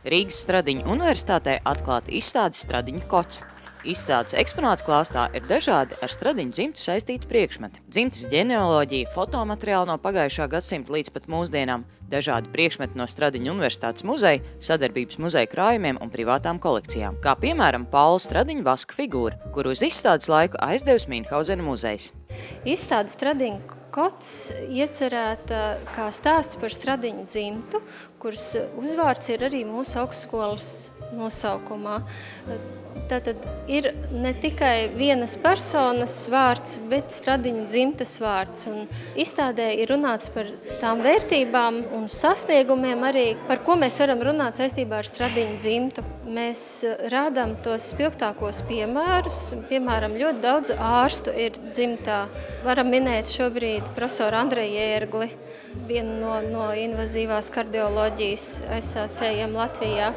Rīgas Stradiņu universitātē atklāta izstāde Stradiņu kods. Izstādes eksponātu klāstā ir dažādi ar Stradiņu dzimtu saistīti priekšmeti. Dzimtes ģenealoģija, fotomateriāli no pagājušā gadsimta līdz pat mūsdienām, dažādi priekšmeti no Stradiņu universitātes muzeja, sadarbības muzeja krājumiem un privātām kolekcijām. Kā piemēram Paula Stradiņu vaska figūra, kuru uz izstādes laiku aizdevis Mīnhauzena muzejs. Izstāde Stradiņu kods iecerēta kā stāsts par Stradiņu dzimtu, kuras uzvārds ir arī mūsu augstskolas nosaukumā. Tātad ir ne tikai vienas personas vārds, bet Stradiņu dzimtes vārds. Un izstādē ir runāts par tām vērtībām un sasniegumiem arī, par ko mēs varam runāt saistībā ar Stradiņu dzimtu. Mēs rādām tos spilgtākos piemērus. Piemēram, ļoti daudz ārstu ir dzimtā. Varam minēt šobrīd profesoru Andreju Jērgli, vienu no invazīvās kardioloģijas aizsācējiem Latvijā.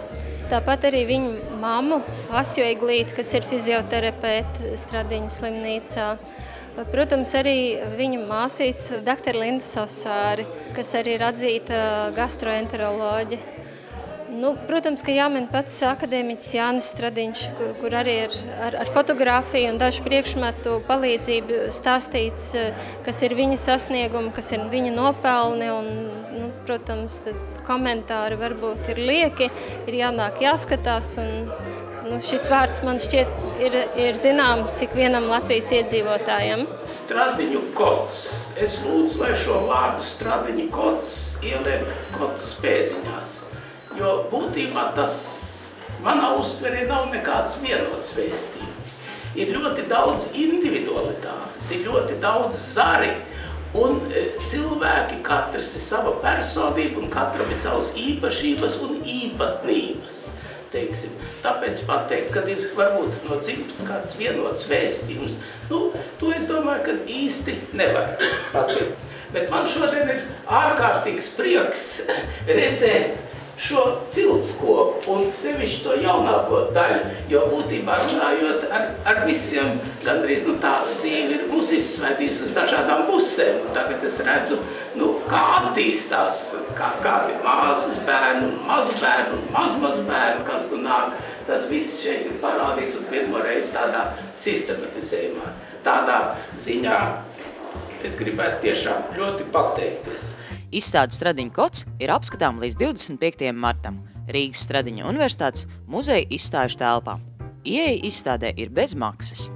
Tāpat arī viņu mammu, Asju Eglīti, kas ir fizioterapeite Stradiņu slimnīcā. Protams, arī viņa māsīts dr. Linda Sosāri, kas arī ir atzīta gastroenteroloģe. Protams, ka jāmin pats akadēmiķis Jānis Stradiņš, kur arī ir ar fotografiju un dažu priekšmetu palīdzību stāstīts, kas ir viņa sasniegumi, kas ir viņa nopelni. Un, protams, komentāri varbūt ir lieki, ir jānāk jāskatās. Un, šis vārds man šķiet ir zināms ikvienam Latvijas iedzīvotājam. Stradiņu kods. Es lūdzu, lai šo vārdu Stradiņu kods ieliek kods pēdiņās. Jo būtībā tas manā uztverē nav nekāds vienots vēstījums. Ir ļoti daudz individualitātes, ir ļoti daudz zari, un cilvēki katrs ir sava personība, un katram ir savas īpašības un īpatnības. Tāpēc pateikt, kad ir varbūt no dzimtas kāds vienots vēstījums, to es domāju, ka īsti nevar pateikt. Bet man šodien ir ārkārtīgs prieks redzēt šo ciltskoku un sevišķi to jaunāko daļu, jo būtībā runājot ar visiem, gandrīz tā dzīve ir mūs izsvētījis uz dažādām pusēm. Un tagad es redzu, kā attīstās, kādi māsas bērni, mazbērni un mazmazbērni, kas nāk. Tas viss šeit ir parādīts un pirmoreiz tādā sistematizējumā. Tādā ziņā es gribētu tiešām ļoti pateikties. Izstāde Stradiņu kods ir apskatām līdz 25. martam Rīgas Stradiņu universitātes muzeja izstāžu telpā. Ieeja izstādē ir bez maksas.